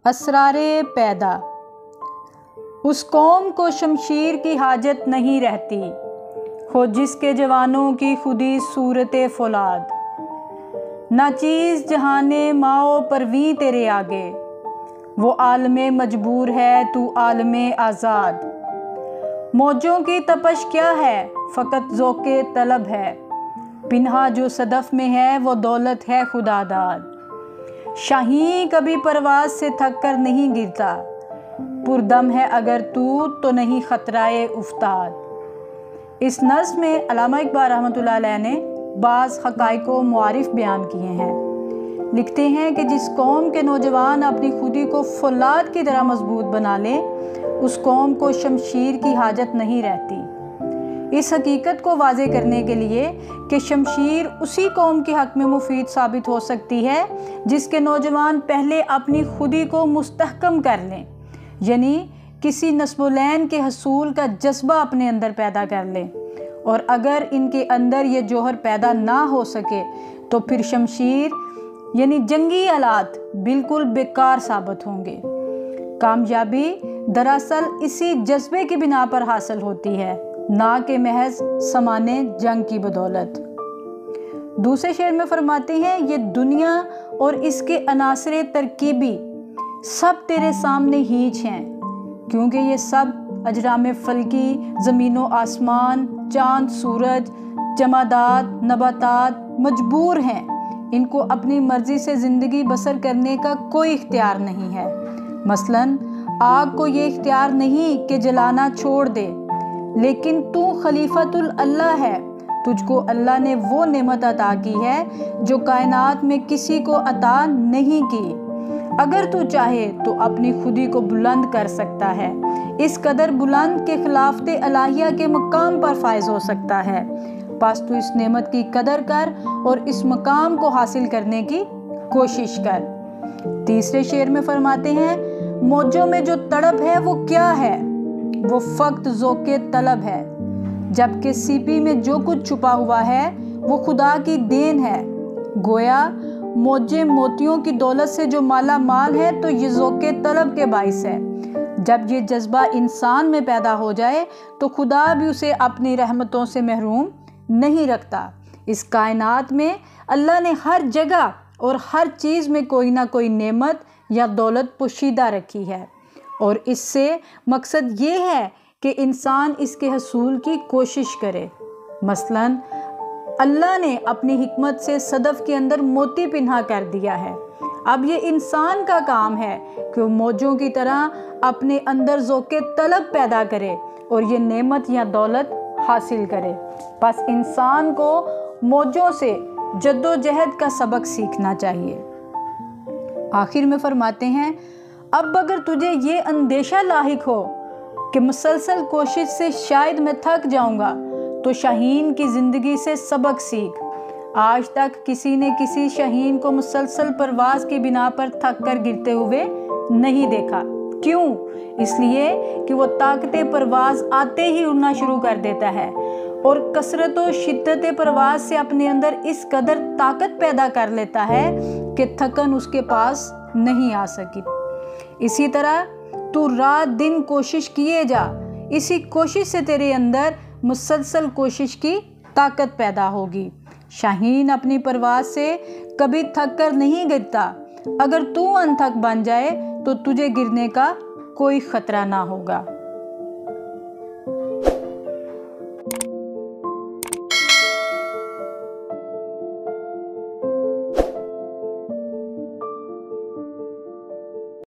اسرار پیدا۔ اس قوم کو شمشیر کی حاجت نہیں رہتی، ہو جس کے جوانوں کی خودی صورت فولاد۔ ناچیز جہان ماؤ پرویں تیرے آگے، وہ عالم مجبور ہے تو عالم آزاد۔ موجوں کی تپش کیا ہے، فقط ذوق طلب ہے، پنہا جو صدف میں ہے وہ دولت ہے خدا داد۔ شاہین کبھی پرواز سے تھک کر نہیں گرتا، پردم ہے اگر تو نہیں خطرائے افتاد۔ اس نظم میں علامہ اقبال رحمۃ اللہ علیہ نے بعض حقائق و معارف بیان کیے ہیں۔ لکھتے ہیں کہ جس قوم کے نوجوان اپنی خودی کو فولاد کی طرح مضبوط بنا لیں، اس قوم کو شمشیر کی حاجت نہیں رہتی۔ اس حقیقت کو واضح کرنے کے لیے کہ شمشیر اسی قوم کے حق میں مفید ثابت ہو سکتی ہے جس کے نوجوان پہلے اپنی خودی کو مستحکم کر لیں، یعنی کسی نصب العین کے حصول کا جذبہ اپنے اندر پیدا کر لیں، اور اگر ان کے اندر یہ جوہر پیدا نہ ہو سکے تو پھر شمشیر یعنی جنگی آلات بالکل بیکار ثابت ہوں گے۔ کامیابی دراصل اسی جذبے کی بنا پر حاصل ہوتی ہے، نہ کہ محض سامان جنگ کی بدولت۔ دوسرے شعر میں فرماتے ہیں، یہ دنیا اور اس کے عناصر ترکیبی سب تیرے سامنے ہیچ ہیں، کیونکہ یہ سب اجرام فلکی، زمین و آسمان، چاند سورج، جمادات نباتات مجبور ہیں، ان کو اپنی مرضی سے زندگی بسر کرنے کا کوئی اختیار نہیں ہے۔ مثلاً آگ کو یہ اختیار نہیں کہ جلانا چھوڑ دے، لیکن تو خلیفۃ اللہ ہے، تجھ کو اللہ نے وہ نعمت عطا کی ہے جو کائنات میں کسی کو عطا نہیں کی۔ اگر تو چاہے تو اپنی خودی کو بلند کر سکتا ہے، اس قدر بلند کہ خلافت الہیہ کے مقام پر فائز ہو سکتا ہے۔ بس تو اس نعمت کی قدر کر اور اس مقام کو حاصل کرنے کی کوشش کر۔ تیسرے شعر میں فرماتے ہیں، موجوں میں جو تڑپ ہے وہ کیا ہے، وہ فقط ذوق طلب ہے، جبکہ سیپی میں جو کچھ چھپا ہوا ہے وہ خدا کی دین ہے۔ گویا موجیں موتیوں کی دولت سے جو مالا مال ہے تو یہ ذوق طلب کے باعث ہے۔ جب یہ جذبہ انسان میں پیدا ہو جائے تو خدا بھی اسے اپنی رحمتوں سے محروم نہیں رکھتا۔ اس کائنات میں اللہ نے ہر جگہ اور ہر چیز میں کوئی نہ کوئی نعمت یا دولت پوشیدہ رکھی ہے، اور اس سے مقصد یہ ہے کہ انسان اس کے حصول کی کوشش کرے۔ مثلاً اللہ نے اپنی حکمت سے صدف کے اندر موتی پنہا کر دیا ہے، اب یہ انسان کا کام ہے کہ وہ موجوں کی طرح اپنے اندر ذوق طلب پیدا کرے اور یہ نعمت یا دولت حاصل کرے۔ بس انسان کو موجوں سے جد و جہد کا سبق سیکھنا چاہیے۔ آخر میں فرماتے ہیں، اب اگر تجھے یہ اندیشہ لاحق ہو کہ مسلسل کوشش سے شاید میں تھک جاؤں گا، تو شاہین کی زندگی سے سبق سیکھ۔ آج تک کسی نے کسی شاہین کو مسلسل پرواز کی بنا پر تھک کر گرتے ہوئے نہیں دیکھا۔ کیوں؟ اس لیے کہ وہ طاقت پرواز آتے ہی اڑنا شروع کر دیتا ہے، اور کثرت و شدت پرواز سے اپنے اندر اس قدر طاقت پیدا کر لیتا ہے کہ تھکن اس کے پاس نہیں آ سکی۔ اسی طرح تو رات دن کوشش کیے جا، اسی کوشش سے تیرے اندر مسلسل کوشش کی طاقت پیدا ہوگی۔ شاہین اپنی پرواز سے کبھی تھک کر نہیں گرتا، اگر تو انتھک بن جائے تو تجھے گرنے کا کوئی خطرہ نہ ہوگا۔